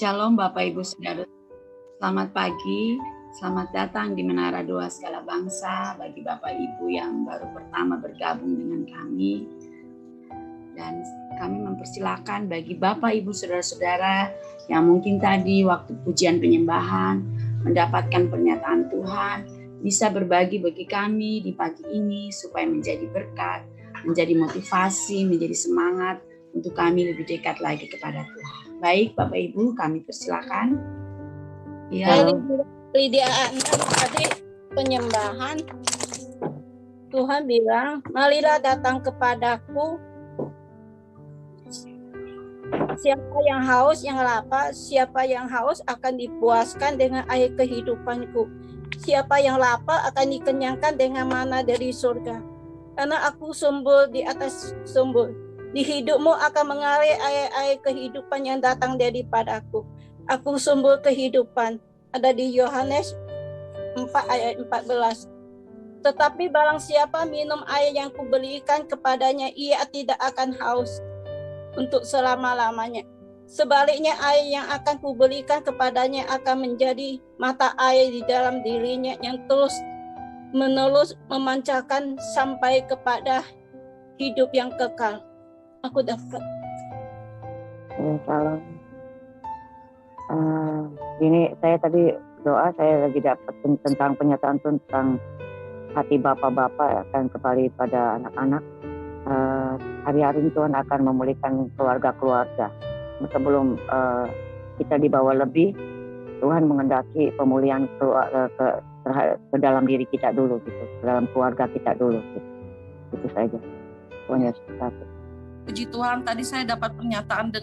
Shalom Bapak Ibu Saudara, selamat pagi, selamat datang di Menara Doa Segala Bangsa bagi Bapak Ibu yang baru pertama bergabung dengan kami. Dan kami mempersilakan bagi Bapak Ibu Saudara-saudara yang mungkin tadi waktu pujian penyembahan mendapatkan pernyataan Tuhan, bisa berbagi bagi kami di pagi ini supaya menjadi berkat, menjadi motivasi, menjadi semangat untuk kami lebih dekat lagi kepada Tuhan. Baik Bapak Ibu, kami persilakan. Ya. Lydia Anda tadi penyembahan, Tuhan bilang, marilah datang kepadaku, siapa yang haus, yang lapar, siapa yang haus akan dipuaskan dengan air kehidupanku. Siapa yang lapar akan dikenyangkan dengan mana dari surga. Karena aku sumber di atas sumber. Di hidupmu akan mengalir air-air kehidupan yang datang daripadaku. Aku sumber kehidupan. Ada di Yohanes 4 ayat 14. Tetapi barang siapa minum air yang kuberikan kepadanya, ia tidak akan haus untuk selama-lamanya. Sebaliknya air yang akan kuberikan kepadanya akan menjadi mata air di dalam dirinya yang terus-menerus memancarkan sampai kepada hidup yang kekal. Aku dapat. Salam. Ini saya tadi doa, saya lagi dapat tentang pernyataan tentang hati bapak-bapak akan kembali pada anak-anak. Hari-hari Tuhan akan memulihkan keluarga-keluarga. Sebelum kita dibawa lebih, Tuhan mengendaki pemulihan ke dalam diri kita dulu, gitu, ke dalam keluarga kita dulu. Gitu. Itu saja. Tuhan Yesus Kristus. Puji Tuhan, tadi saya dapat pernyataan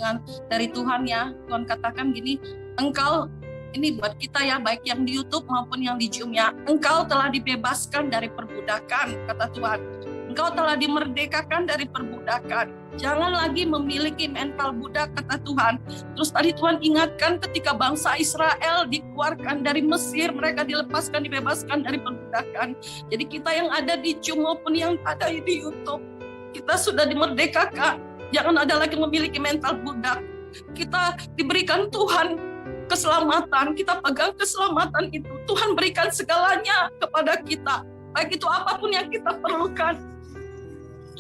dari Tuhan ya. Tuhan katakan gini, engkau, ini buat kita ya, baik yang di YouTube maupun yang di Zoom ya. Engkau telah dibebaskan dari perbudakan, kata Tuhan. Engkau telah dimerdekakan dari perbudakan. Jangan lagi memiliki mental budak, kata Tuhan. Terus tadi Tuhan ingatkan ketika bangsa Israel dikeluarkan dari Mesir, mereka dilepaskan, dibebaskan dari perbudakan. Jadi kita yang ada di Zoom maupun yang ada di YouTube, kita sudah dimerdekakan. Jangan ada lagi memiliki mental budak. Kita diberikan Tuhan keselamatan. Kita pegang keselamatan itu. Tuhan berikan segalanya kepada kita. Baik itu apapun yang kita perlukan,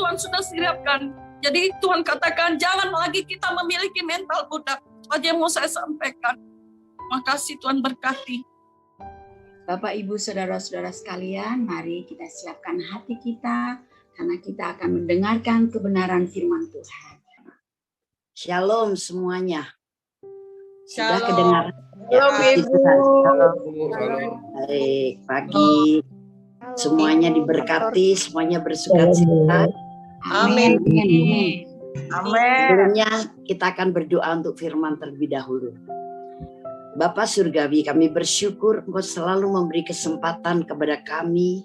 Tuhan sudah siapkan. Jadi Tuhan katakan jangan lagi kita memiliki mental budak. Itu aja yang mau saya sampaikan. Makasih, Tuhan berkati. Bapak Ibu Saudara-saudara sekalian, mari kita siapkan hati kita, karena kita akan mendengarkan kebenaran firman Tuhan. Shalom semuanya. Shalom. Sudah kedengaran? Shalom Ibu. Baik, pagi. Semuanya diberkati, semuanya bersukacita. Amin. Amin. Sebelumnya kita akan berdoa untuk firman terlebih dahulu. Bapa Surgawi, kami bersyukur Engkau selalu memberi kesempatan kepada kami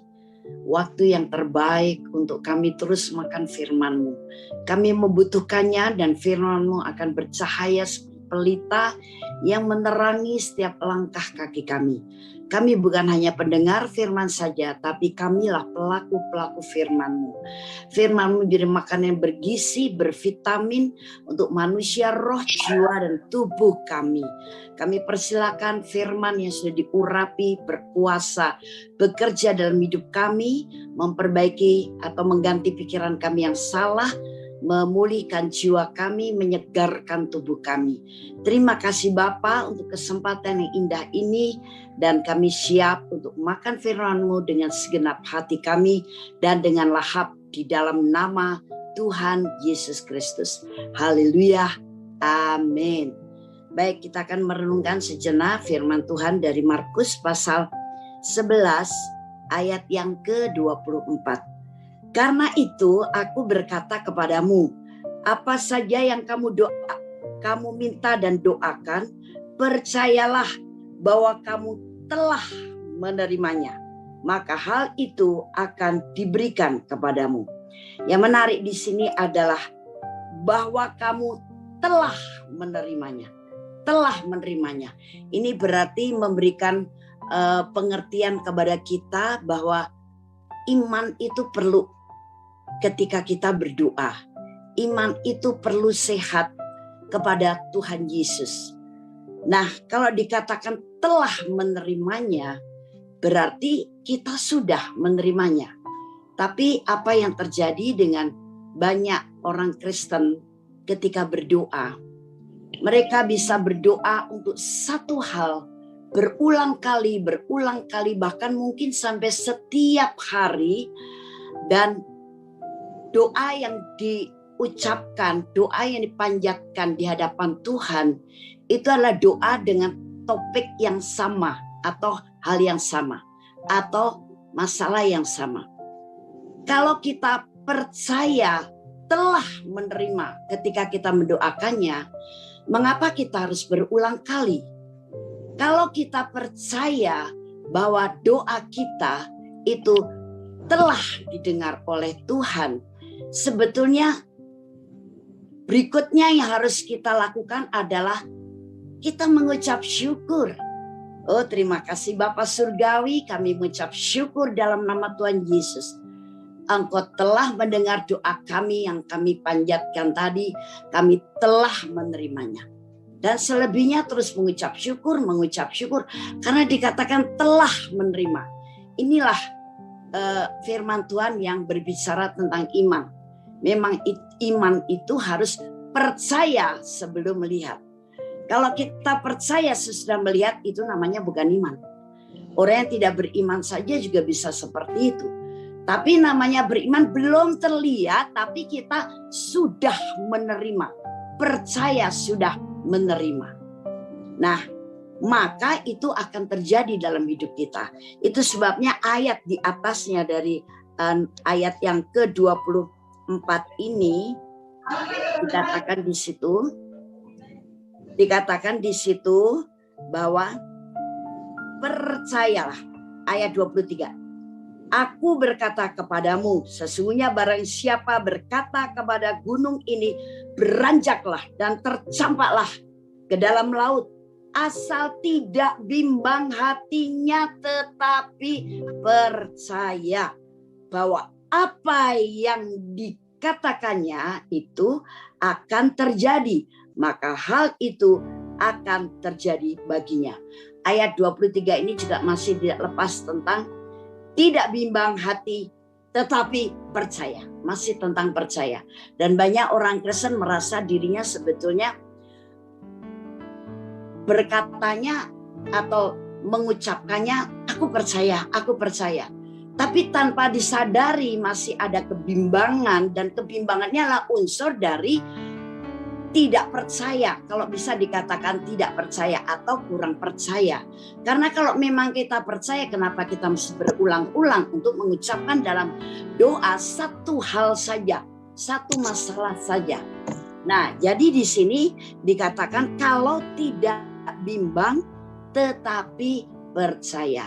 waktu yang terbaik untuk kami terus makan firman-Mu. Kami membutuhkannya dan firman-Mu akan bercahaya seperti pelita yang menerangi setiap langkah kaki kami. Kami bukan hanya pendengar firman saja, tapi kamilah pelaku-pelaku firman-Mu. Firman-Mu jadi makanan yang bergizi, bervitamin untuk manusia, roh, jiwa, dan tubuh kami. Kami persilakan firman yang sudah diurapi, berkuasa, bekerja dalam hidup kami, memperbaiki atau mengganti pikiran kami yang salah, memulihkan jiwa kami, menyegarkan tubuh kami. Terima kasih Bapa untuk kesempatan yang indah ini, dan kami siap untuk makan firman-Mu dengan segenap hati kami dan dengan lahap di dalam nama Tuhan Yesus Kristus. Haleluya. Amin. Baik, kita akan merenungkan sejenak firman Tuhan dari Markus pasal 11 ayat yang ke-24. Karena itu aku berkata kepadamu, apa saja yang kamu minta dan doakan, percayalah bahwa kamu telah menerimanya, maka hal itu akan diberikan kepadamu. Yang menarik di sini adalah bahwa kamu telah menerimanya. Telah menerimanya. Ini berarti memberikan pengertian kepada kita bahwa iman itu perlu ketika kita berdoa. Iman itu perlu sehat kepada Tuhan Yesus. Nah, kalau dikatakan telah menerimanya, berarti kita sudah menerimanya. Tapi apa yang terjadi dengan banyak orang Kristen ketika berdoa? Mereka bisa berdoa untuk satu hal berulang kali, bahkan mungkin sampai setiap hari. Dan doa yang diucapkan, doa yang dipanjatkan di hadapan Tuhan, itu adalah doa dengan topik yang sama, atau hal yang sama, atau masalah yang sama. Kalau kita percaya telah menerima ketika kita mendoakannya, mengapa kita harus berulang kali? Kalau kita percaya bahwa doa kita itu telah didengar oleh Tuhan, sebetulnya berikutnya yang harus kita lakukan adalah kita mengucap syukur. Oh, terima kasih Bapa Surgawi, kami mengucap syukur dalam nama Tuhan Yesus. Engkau telah mendengar doa kami yang kami panjatkan tadi, kami telah menerimanya. Dan selebihnya terus mengucap syukur, karena dikatakan telah menerima. Inilah firman Tuhan yang berbicara tentang iman. Memang iman itu harus percaya sebelum melihat. Kalau kita percaya sesudah melihat, itu namanya bukan iman. Orang yang tidak beriman saja juga bisa seperti itu. Tapi namanya beriman belum terlihat, tapi kita sudah menerima. Percaya sudah menerima. Nah, maka itu akan terjadi dalam hidup kita. Itu sebabnya ayat di atasnya dari ayat yang ke-24 ini dikatakan di situ bahwa percayalah, ayat 23. Aku berkata kepadamu, sesungguhnya barang siapa berkata kepada gunung ini, beranjaklah dan tercampaklah ke dalam laut, asal tidak bimbang hatinya, tetapi percaya bahwa apa yang dikatakannya itu akan terjadi, maka hal itu akan terjadi baginya. Ayat 23 ini juga masih tidak lepas tentang tidak bimbang hati, tetapi percaya. Masih tentang percaya. Dan banyak orang Kristen merasa dirinya sebetulnya berkatanya atau mengucapkannya, aku percaya. Tapi tanpa disadari masih ada kebimbangan, dan kebimbangannya adalah unsur dari tidak percaya. Kalau bisa dikatakan tidak percaya atau kurang percaya. Karena kalau memang kita percaya, kenapa kita mesti berulang-ulang untuk mengucapkan dalam doa satu hal saja, satu masalah saja. Nah, jadi di sini dikatakan kalau tidak bimbang tetapi percaya.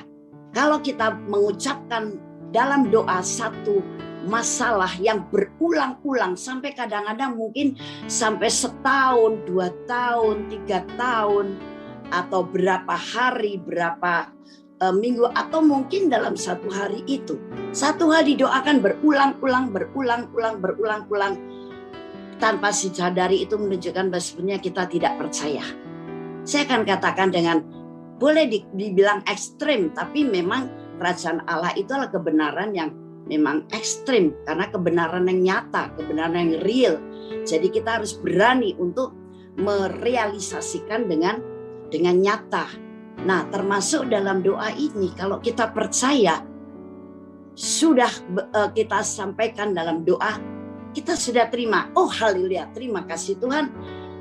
Kalau kita mengucapkan dalam doa satu masalah yang berulang-ulang sampai kadang-kadang mungkin sampai setahun, 2 tahun, 3 tahun, atau berapa hari, berapa minggu, atau mungkin dalam satu hari itu. Satu hal didoakan berulang-ulang, tanpa disadari, itu menunjukkan bahwa sebenarnya kita tidak percaya. Saya akan katakan dengan boleh dibilang ekstrim, tapi memang kerajaan Allah itu adalah kebenaran yang memang ekstrim, karena kebenaran yang nyata, kebenaran yang real. Jadi kita harus berani untuk merealisasikan dengan nyata. Nah, termasuk dalam doa ini, kalau kita percaya, sudah kita sampaikan dalam doa, kita sudah terima. Oh haleluya, terima kasih Tuhan,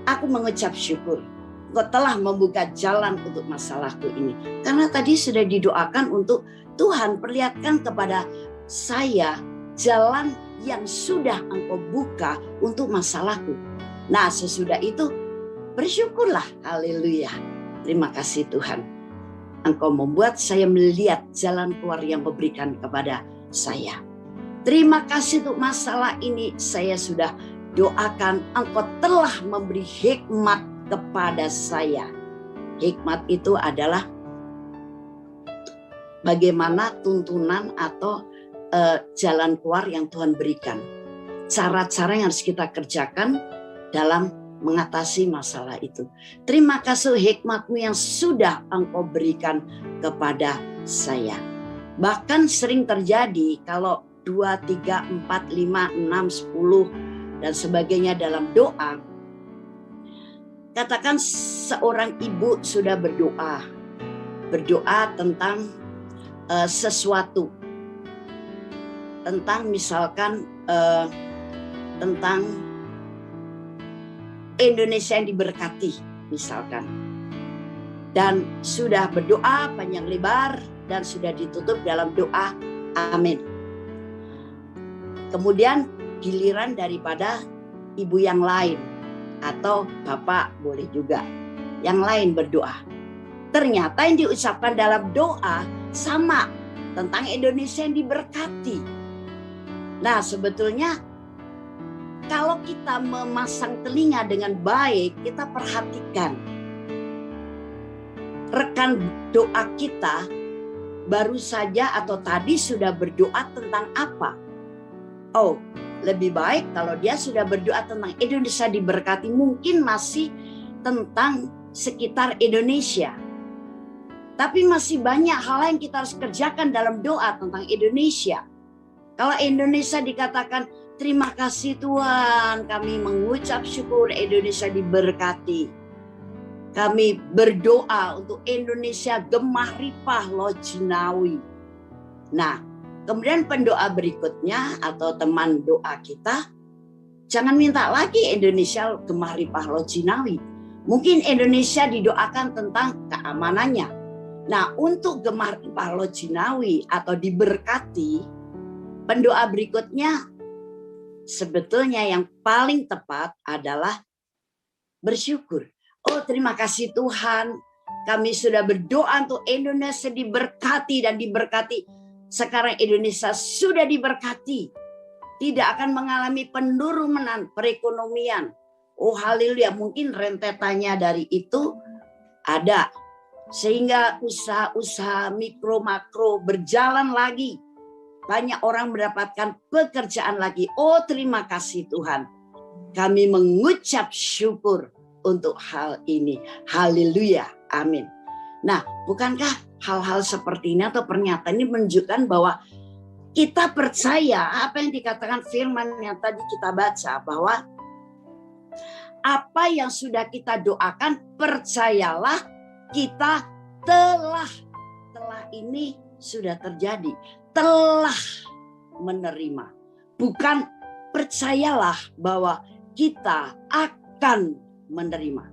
aku mengucap syukur. Engkau telah membuka jalan untuk masalahku ini. Karena tadi sudah didoakan untuk Tuhan perlihatkan kepada saya jalan yang sudah Engkau buka untuk masalahku. Nah, sesudah itu bersyukurlah. Haleluya. Terima kasih Tuhan. Engkau membuat saya melihat jalan keluar yang Engkau berikan kepada saya. Terima kasih untuk masalah ini saya sudah doakan. Engkau telah memberi hikmat kepada saya. Hikmat itu adalah bagaimana tuntunan atau jalan keluar yang Tuhan berikan. Cara-cara yang harus kita kerjakan dalam mengatasi masalah itu. Terima kasih hikmat-Mu yang sudah Engkau berikan kepada saya. Bahkan sering terjadi kalau 2, 3, 4, 5, 6, 10 dan sebagainya dalam doa. Katakan seorang ibu sudah berdoa tentang sesuatu. Tentang misalkan tentang Indonesia yang diberkati misalkan. Dan sudah berdoa panjang lebar dan sudah ditutup dalam doa amin. Kemudian giliran daripada ibu yang lain atau bapak boleh juga yang lain berdoa. Ternyata yang diucapkan dalam doa sama tentang Indonesia yang diberkati. Nah, sebetulnya kalau kita memasang telinga dengan baik, kita perhatikan rekan doa kita baru saja atau tadi sudah berdoa tentang apa? Oh, lebih baik kalau dia sudah berdoa tentang Indonesia diberkati, mungkin masih tentang sekitar Indonesia. Tapi masih banyak hal yang kita harus kerjakan dalam doa tentang Indonesia. Kalau Indonesia dikatakan, terima kasih Tuhan, kami mengucap syukur Indonesia diberkati. Kami berdoa untuk Indonesia gemah ripah lo jinawi. Nah, kemudian pendoa berikutnya atau teman doa kita, jangan minta lagi Indonesia gemah ripah lo jinawi. Mungkin Indonesia didoakan tentang keamanannya. Nah, untuk gemah ripah lo jinawi atau diberkati, pendoa berikutnya sebetulnya yang paling tepat adalah bersyukur. Oh, terima kasih Tuhan, kami sudah berdoa untuk Indonesia diberkati dan diberkati. Sekarang Indonesia sudah diberkati. Tidak akan mengalami penurunan perekonomian. Oh haleluya, mungkin rentetannya dari itu ada. Sehingga usaha-usaha mikro makro berjalan lagi. Banyak orang mendapatkan pekerjaan lagi. Oh terima kasih Tuhan. Kami mengucap syukur untuk hal ini. Haleluya. Amin. Nah, bukankah hal-hal seperti ini atau pernyataan ini menunjukkan bahwa kita percaya apa yang dikatakan firman yang tadi kita baca, bahwa apa yang sudah kita doakan, percayalah kita telah ini sudah terjadi, telah menerima. Bukan percayalah bahwa kita akan menerima.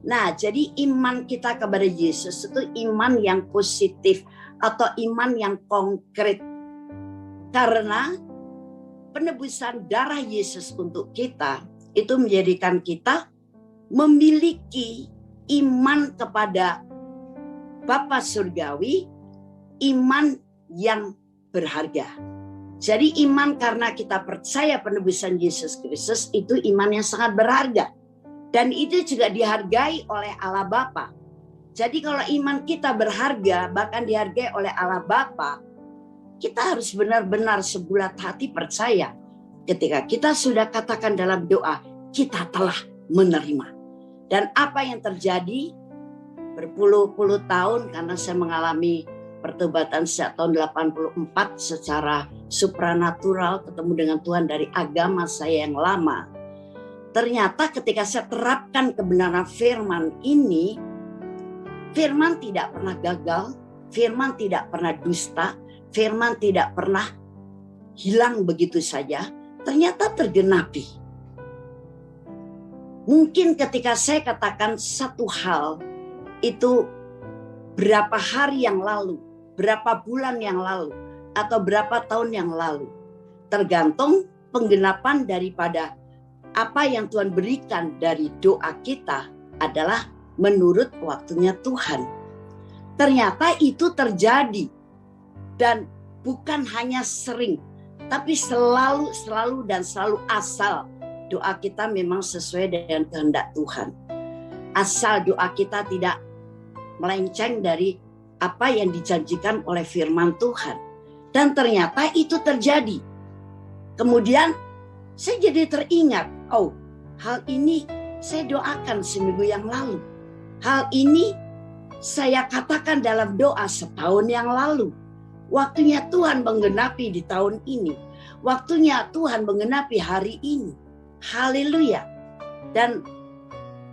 Nah, jadi iman kita kepada Yesus itu iman yang positif atau iman yang konkret. Karena penebusan darah Yesus untuk kita itu menjadikan kita memiliki iman kepada Bapa Surgawi, iman yang berharga. Jadi iman karena kita percaya penebusan Yesus Kristus itu iman yang sangat berharga. Dan itu juga dihargai oleh Allah Bapa. Jadi kalau iman kita berharga, bahkan dihargai oleh Allah Bapa, kita harus benar-benar sebulat hati percaya. Ketika kita sudah katakan dalam doa, kita telah menerima. Dan apa yang terjadi berpuluh-puluh tahun, karena saya mengalami pertobatan sejak tahun 84 secara supranatural, ketemu dengan Tuhan dari agama saya yang lama. Ternyata ketika saya terapkan kebenaran firman ini, firman tidak pernah gagal, firman tidak pernah dusta, firman tidak pernah hilang begitu saja, ternyata tergenapi. Mungkin ketika saya katakan satu hal, itu berapa hari yang lalu, berapa bulan yang lalu, atau berapa tahun yang lalu. Tergantung penggenapan daripada apa yang Tuhan berikan dari doa kita adalah menurut waktunya Tuhan. Ternyata itu terjadi. Dan bukan hanya sering, tapi selalu asal doa kita memang sesuai dengan kehendak Tuhan. Asal doa kita tidak melenceng dari apa yang dijanjikan oleh firman Tuhan. Dan ternyata itu terjadi. Kemudian saya jadi teringat, oh hal ini saya doakan seminggu yang lalu. Hal ini saya katakan dalam doa setahun yang lalu. Waktunya Tuhan menggenapi di tahun ini. Waktunya Tuhan menggenapi hari ini. Haleluya. Dan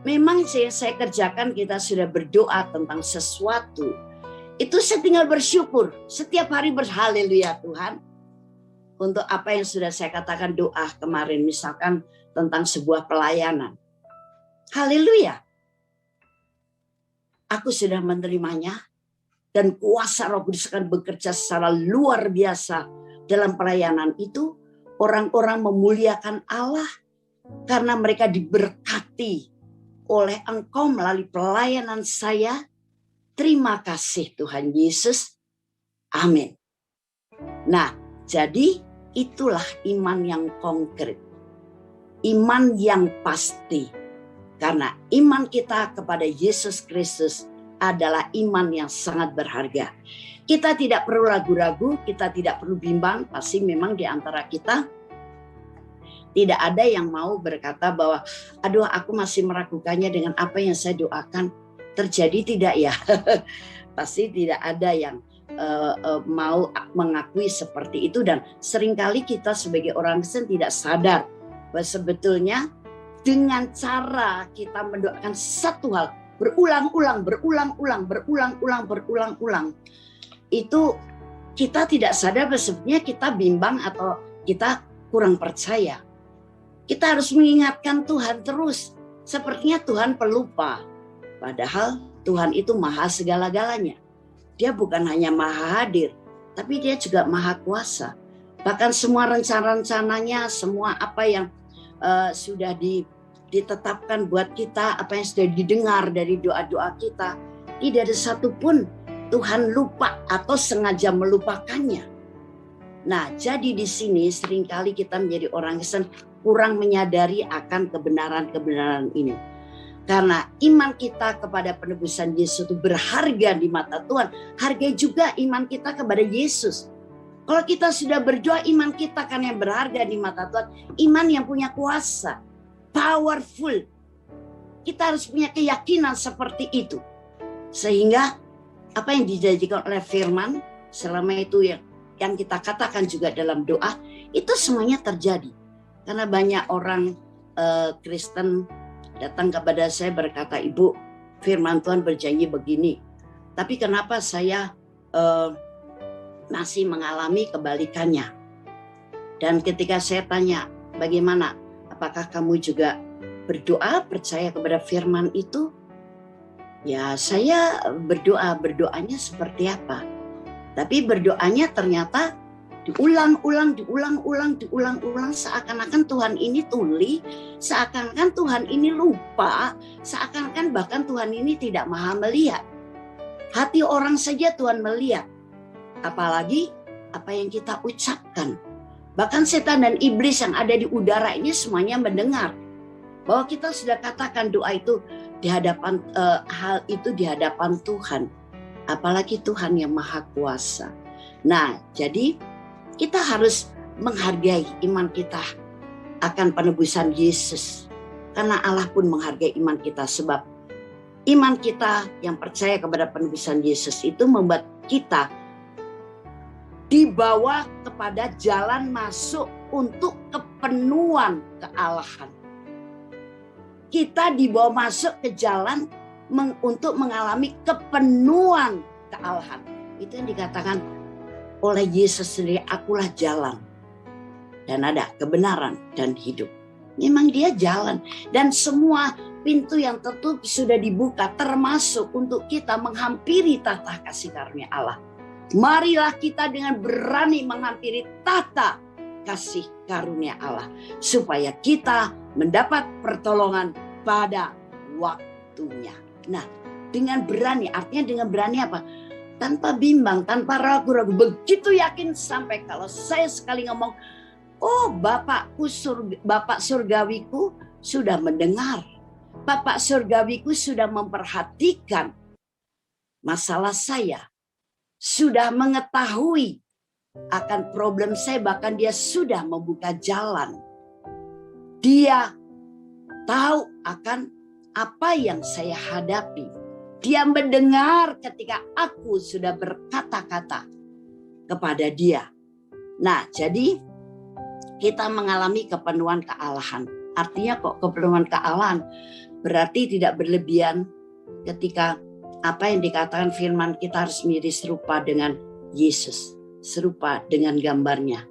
memang saya kerjakan, kita sudah berdoa tentang sesuatu. Itu saya tinggal bersyukur. Setiap hari berhaleluya Tuhan. Untuk apa yang sudah saya katakan doa kemarin. Misalkan tentang sebuah pelayanan. Haleluya. Aku sudah menerimanya. Dan kuasa Roh Kudus akan bekerja secara luar biasa dalam pelayanan itu. Orang-orang memuliakan Allah. Karena mereka diberkati oleh Engkau melalui pelayanan saya. Terima kasih Tuhan Yesus. Amin. Nah, jadi itulah iman yang konkret. Iman yang pasti. Karena iman kita kepada Yesus Kristus adalah iman yang sangat berharga. Kita tidak perlu ragu-ragu, kita tidak perlu bimbang. Pasti memang di antara kita tidak ada yang mau berkata bahwa aduh aku masih meragukannya dengan apa yang saya doakan. Terjadi tidak ya? Pasti tidak ada yang mau mengakui seperti itu. Dan seringkali kita sebagai orang Kristen tidak sadar bahwa sebetulnya dengan cara kita mendoakan satu hal berulang-ulang, itu kita tidak sadar bahwa sebenarnya kita bimbang atau kita kurang percaya. Kita harus mengingatkan Tuhan terus. Sepertinya Tuhan pelupa. Padahal Tuhan itu maha segala-galanya. Dia bukan hanya maha hadir, tapi dia juga maha kuasa. Bahkan semua rencana-rencananya, semua apa yang sudah ditetapkan buat kita, apa yang sudah didengar dari doa-doa kita, tidak ada satupun Tuhan lupa atau sengaja melupakannya. Nah, jadi di sini seringkali kita menjadi orang Kristen kurang menyadari akan kebenaran-kebenaran ini. Karena iman kita kepada penebusan Yesus itu berharga di mata Tuhan. Hargai juga iman kita kepada Yesus. Kalau kita sudah berdoa, iman kita kan yang berharga di mata Tuhan. Iman yang punya kuasa. Powerful. Kita harus punya keyakinan seperti itu. Sehingga apa yang dijanjikan oleh firman, selama itu yang kita katakan juga dalam doa, itu semuanya terjadi. Karena banyak orang Kristen datang kepada saya berkata, Ibu, firman Tuhan berjanji begini. Tapi kenapa saya masih mengalami kebalikannya? Dan ketika saya tanya, bagaimana? Apakah kamu juga berdoa, percaya kepada firman itu? Ya, saya berdoanya seperti apa? Tapi berdoanya ternyata diulang-ulang seakan-akan Tuhan ini tuli, seakan-akan Tuhan ini lupa, seakan-akan bahkan Tuhan ini tidak maha melihat. Hati orang saja Tuhan melihat, apalagi apa yang kita ucapkan. Bahkan setan dan iblis yang ada di udara ini semuanya mendengar bahwa kita sudah katakan doa itu di hadapan hal itu di hadapan Tuhan, apalagi Tuhan yang maha kuasa. Nah, jadi kita harus menghargai iman kita akan penebusan Yesus. Karena Allah pun menghargai iman kita. Sebab iman kita yang percaya kepada penebusan Yesus itu membuat kita dibawa kepada jalan masuk untuk kepenuhan kealahan. Kita dibawa masuk ke jalan untuk mengalami kepenuhan kealahan. Itu yang dikatakan oleh Yesus sendiri, akulah jalan dan ada kebenaran dan hidup. Memang dia jalan dan semua pintu yang tertutup sudah dibuka, termasuk untuk kita menghampiri tahta kasih karunia Allah. Marilah kita dengan berani menghampiri tahta kasih karunia Allah supaya kita mendapat pertolongan pada waktunya. Nah, dengan berani, artinya dengan berani apa? Tanpa bimbang, tanpa ragu-ragu, begitu yakin sampai kalau saya sekali ngomong, oh Bapak surgawiku sudah mendengar, Bapak surgawiku sudah memperhatikan masalah saya, sudah mengetahui akan problem saya, bahkan dia sudah membuka jalan. Dia tahu akan apa yang saya hadapi. Dia mendengar ketika aku sudah berkata-kata kepada dia. Nah, jadi kita mengalami kepenuhan kealahan. Artinya kok kepenuhan kealahan berarti tidak berlebihan ketika apa yang dikatakan firman kita harus mirip serupa dengan Yesus, serupa dengan gambarnya.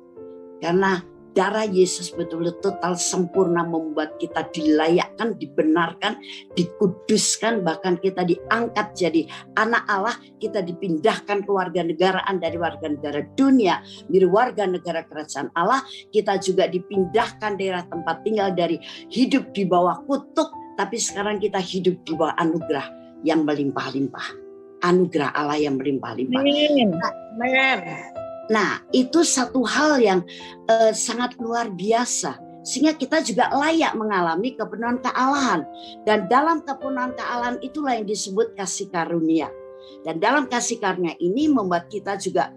Karena darah Yesus betul-betul total sempurna membuat kita dilayakkan, dibenarkan, dikuduskan, bahkan kita diangkat jadi anak Allah, kita dipindahkan ke warga negaraan dari warga negara dunia menjadi warga negara kerajaan Allah. Kita juga dipindahkan daerah tempat tinggal dari hidup di bawah kutuk, tapi sekarang kita hidup di bawah anugerah yang melimpah-limpah. Anugerah Allah yang melimpah-limpah. Amin. Nah, itu satu hal yang sangat luar biasa. Sehingga kita juga layak mengalami kepenuhan kealahan. Dan dalam kepenuhan kealahan itulah yang disebut kasih karunia. Dan dalam kasih karunia ini membuat kita juga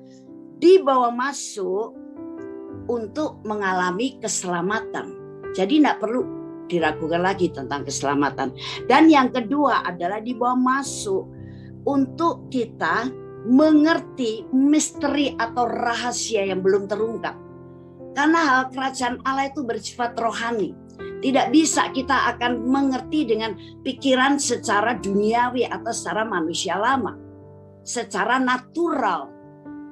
dibawa masuk untuk mengalami keselamatan. Jadi tidak perlu diragukan lagi tentang keselamatan. Dan yang kedua adalah dibawa masuk untuk kita mengerti misteri atau rahasia yang belum terungkap. Karena hal kerajaan Allah itu bersifat rohani. Tidak bisa kita akan mengerti dengan pikiran secara duniawi atau secara manusia lama. Secara natural.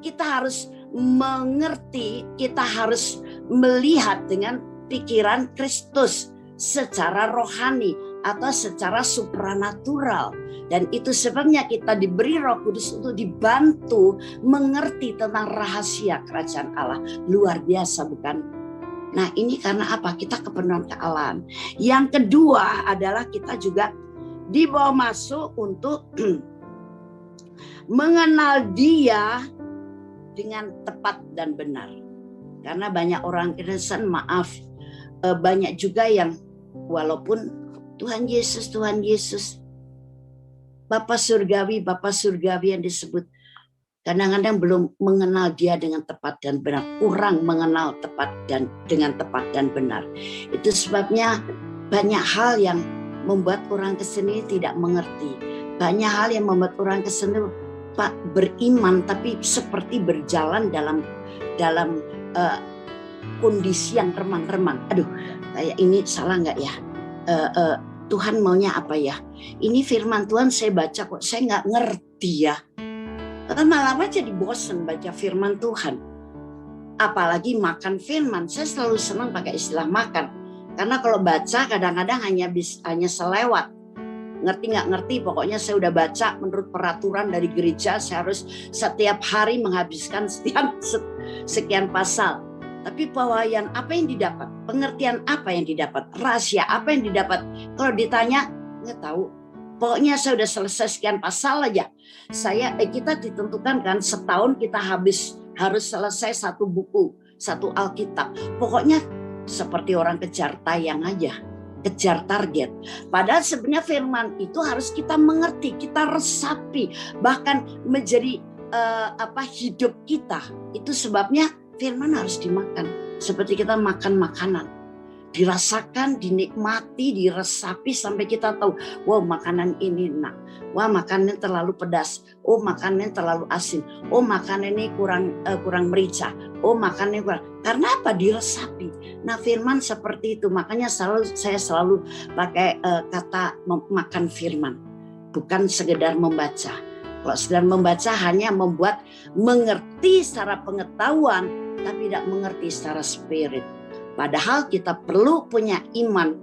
Kita harus mengerti, kita harus melihat dengan pikiran Kristus secara rohani atau secara supranatural. Dan itu sebabnya kita diberi Roh Kudus untuk dibantu mengerti tentang rahasia kerajaan Allah. Luar biasa bukan? Nah, ini karena apa? Kita kepenuhan kealahan. Yang kedua adalah kita juga dibawa masuk untuk mengenal Dia dengan tepat dan benar. Karena banyak orang Kristen, banyak juga yang walaupun Tuhan Yesus, Bapa Surgawi yang disebut, kadang-kadang belum mengenal Dia dengan tepat dan benar, kurang mengenal dengan tepat dan benar. Itu sebabnya banyak hal yang membuat orang Kristen ini tidak mengerti. Banyak hal yang membuat orang Kristen itu beriman tapi seperti berjalan dalam kondisi yang remang-remang. Aduh, kayak ini salah nggak ya? Tuhan maunya apa ya? Ini firman Tuhan saya baca kok saya nggak ngerti ya. Lama-lama jadi bosan baca firman Tuhan. Apalagi makan firman. Saya selalu senang pakai istilah makan. Karena kalau baca kadang-kadang hanya selewat. Ngerti nggak ngerti, pokoknya saya udah baca menurut peraturan dari gereja. Saya harus setiap hari menghabiskan sekian pasal. Tapi pewahyuan apa yang didapat? Pengertian apa yang didapat? Rahasia apa yang didapat? Kalau ditanya, nggak tahu. Pokoknya saya udah selesai sekian pasal aja. Kita ditentukan kan setahun kita harus selesai satu buku, satu Alkitab. Pokoknya seperti orang kejar tayang aja, kejar target. Padahal sebenarnya firman itu harus kita mengerti, kita resapi, bahkan menjadi hidup kita. Itu sebabnya firman harus dimakan seperti kita makan makanan, dirasakan, dinikmati, diresapi sampai kita tahu, wow makanan ini enak, wah makanan terlalu pedas, oh makanan terlalu asin, oh makanan ini kurang merica, oh makanan kurang. Karena apa? Diresapi. Nah firman seperti itu, makanya saya selalu pakai kata makan firman, bukan sekedar membaca. Kalau sekedar membaca hanya membuat mengerti secara pengetahuan, tapi tidak mengerti secara spirit. Padahal kita perlu punya iman,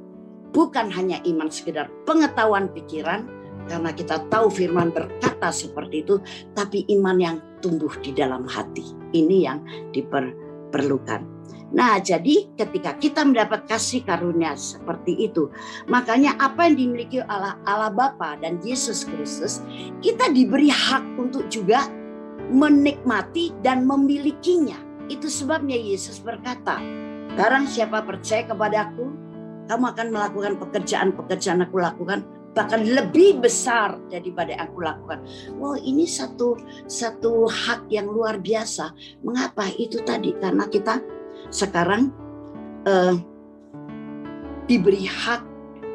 bukan hanya iman sekedar pengetahuan pikiran, karena kita tahu firman berkata seperti itu, tapi iman yang tumbuh di dalam hati. Ini yang diperlukan. Nah, jadi ketika kita mendapat kasih karunia seperti itu, makanya apa yang dimiliki Allah Bapa dan Yesus Kristus, kita diberi hak untuk juga menikmati dan memilikinya. Itu sebabnya Yesus berkata, barang siapa percaya kepadaku, kamu akan melakukan pekerjaan-pekerjaan aku lakukan, bahkan lebih besar daripada aku lakukan. Wow, ini satu hak yang luar biasa. Mengapa? Itu tadi, karena kita sekarang diberi hak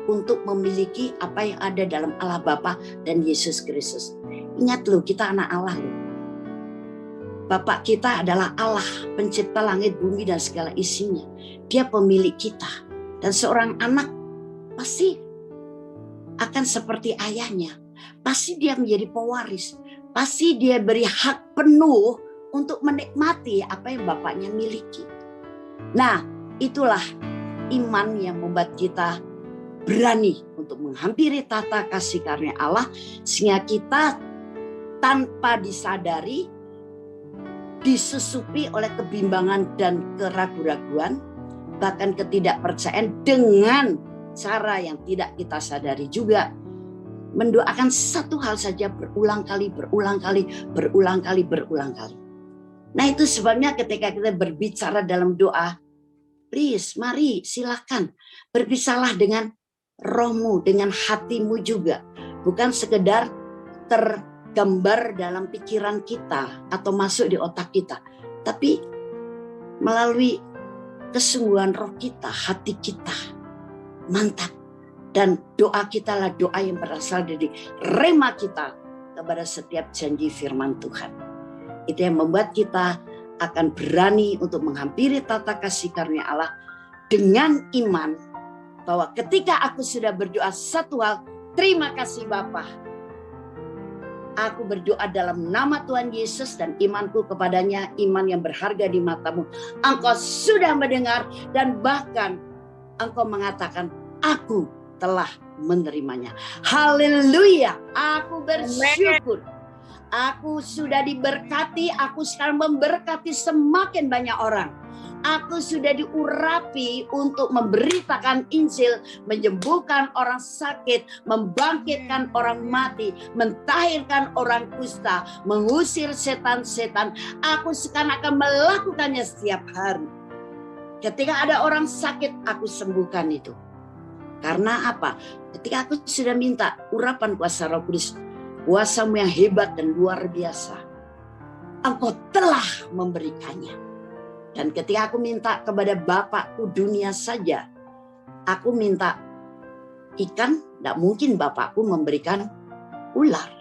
untuk memiliki apa yang ada dalam Allah Bapa dan Yesus Kristus. Ingat loh, kita anak Allah loh. Bapak kita adalah Allah, pencipta langit, bumi, dan segala isinya. Dia pemilik kita. Dan seorang anak pasti akan seperti ayahnya. Pasti dia menjadi pewaris. Pasti dia beri hak penuh untuk menikmati apa yang bapaknya miliki. Nah, itulah iman yang membuat kita berani untuk menghampiri tata kasih karunia Allah, sehingga kita tanpa disadari disusupi oleh kebimbangan dan keraguan-raguan, bahkan ketidakpercayaan, dengan cara yang tidak kita sadari juga mendoakan satu hal saja berulang kali. Nah, itu sebabnya ketika kita berbicara dalam doa, please, mari silakan berbicara dengan rohmu, dengan hatimu juga. Bukan sekedar tergambar dalam pikiran kita atau masuk di otak kita, tapi melalui kesungguhan roh kita, hati kita. Mantap. Dan doa kita lah doa yang berasal dari rema kita kepada setiap janji firman Tuhan. Itu yang membuat kita akan berani untuk menghampiri tata kasih karunia Allah dengan iman, bahwa ketika aku sudah berdoa satu hal, terima kasih Bapa. Aku berdoa dalam nama Tuhan Yesus dan imanku kepadanya, iman yang berharga di matamu. Engkau sudah mendengar dan bahkan Engkau mengatakan, aku telah menerimanya. Haleluya, aku bersyukur. Aku sudah diberkati, aku sekarang memberkati semakin banyak orang. Aku sudah diurapi untuk memberitakan Injil, menyembuhkan orang sakit, membangkitkan orang mati, mentahirkan orang kusta, mengusir setan-setan. Aku sekarang akan melakukannya setiap hari. Ketika ada orang sakit, aku sembuhkan itu. Karena apa? Ketika aku sudah minta urapan kuasa Roh Kudus, kuasamu yang hebat dan luar biasa, Engkau telah memberikannya. Dan ketika aku minta kepada Bapakku dunia saja, aku minta ikan, tidak mungkin Bapakku memberikan ular.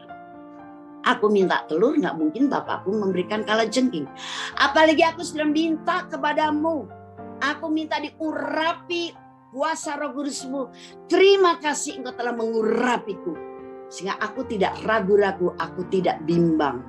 Aku minta telur, tidak mungkin Bapakku memberikan kalajengking. Apalagi aku sudah minta kepadamu, aku minta diurapi kuasa Roh Kudus-Mu. Terima kasih Engkau telah mengurapiku, sehingga aku tidak ragu-ragu, aku tidak bimbang.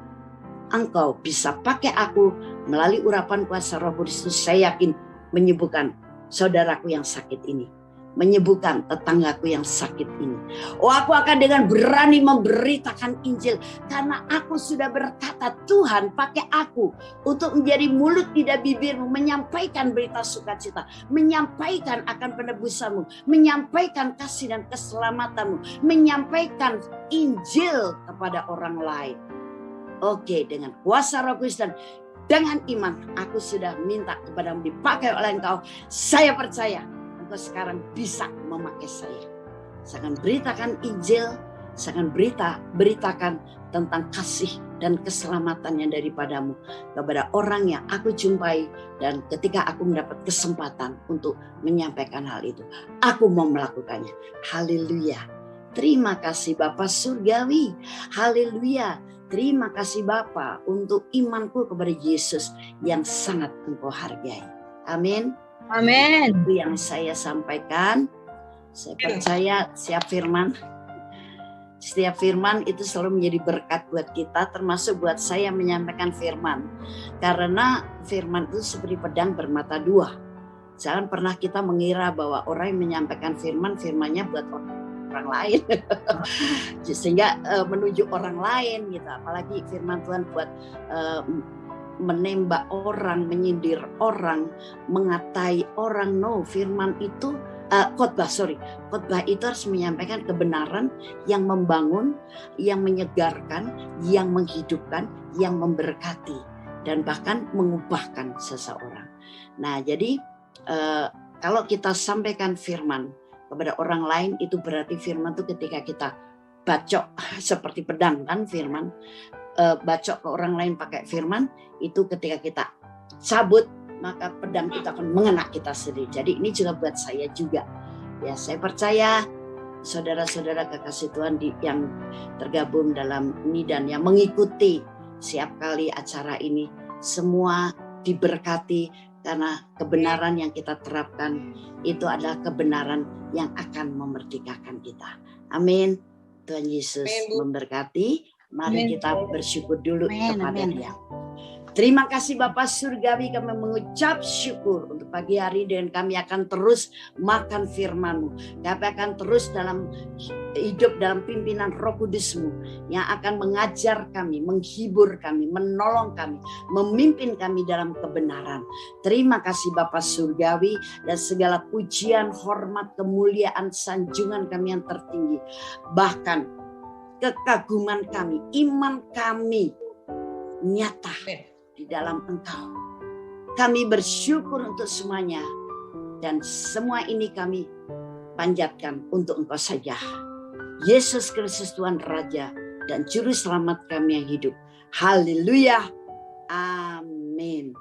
Engkau bisa pakai aku melalui urapan kuasa Roh Kudus itu. Saya yakin menyembuhkan saudaraku yang sakit ini, menyembuhkan tetanggaku yang sakit ini. Oh, aku akan dengan berani memberitakan Injil, karena aku sudah berkata, Tuhan pakai aku untuk menjadi mulut lidah bibirmu, menyampaikan berita sukacita, menyampaikan akan penebusanmu, menyampaikan kasih dan keselamatanmu, menyampaikan Injil kepada orang lain. Oke, dengan kuasa Roh Kudus dan dengan iman, aku sudah minta kepadamu dipakai oleh Engkau. Saya percaya Engkau sekarang bisa memakai saya. Saya akan beritakan Injil, saya akan beritakan tentang kasih dan keselamatan yang daripadamu kepada orang yang aku jumpai. Dan ketika aku mendapat kesempatan untuk menyampaikan hal itu, aku mau melakukannya. Haleluya. Terima kasih Bapa Surgawi. Haleluya. Terima kasih Bapa untuk imanku kepada Yesus yang sangat Engkau hargai. Amin. Amin. Itu yang saya sampaikan. Saya percaya setiap firman itu selalu menjadi berkat buat kita, termasuk buat saya menyampaikan firman. Karena firman itu seperti pedang bermata dua. Jangan pernah kita mengira bahwa orang yang menyampaikan firman-firmannya buat orang lain, sehingga menuju orang lain gitu. Apalagi firman Tuhan buat menembak orang, menyindir orang, mengatai orang. No, firman itu khotbah itu harus menyampaikan kebenaran yang membangun, yang menyegarkan, yang menghidupkan, yang memberkati, dan bahkan mengubahkan seseorang. Nah, jadi kalau kita sampaikan firman kepada orang lain, itu berarti firman itu ketika kita bacok seperti pedang kan firman, bacok ke orang lain pakai firman, itu ketika kita cabut maka pedang itu akan mengena kita sendiri. Jadi ini juga buat saya juga. Ya, saya percaya saudara-saudara kekasih Tuhan yang tergabung dalam ini dan yang mengikuti setiap kali acara ini, semua diberkati karena kebenaran yang kita terapkan itu adalah kebenaran yang akan memerdekakan kita. Amin. Tuhan Yesus memberkati. Mari kita bersyukur dulu kepada Dia. Terima kasih Bapa Surgawi, kami mengucap syukur untuk pagi hari dan kami akan terus makan firman-Mu. Kami akan terus hidup dalam pimpinan Roh Kudus-Mu yang akan mengajar kami, menghibur kami, menolong kami, memimpin kami dalam kebenaran. Terima kasih Bapa Surgawi, dan segala pujian, hormat, kemuliaan, sanjungan kami yang tertinggi. Bahkan kekaguman kami, iman kami nyata di dalam Engkau. Kami bersyukur untuk semuanya, dan semua ini kami panjatkan untuk Engkau saja. Yesus Kristus Tuhan Raja dan Juru Selamat kami yang hidup. Haleluya. Amin.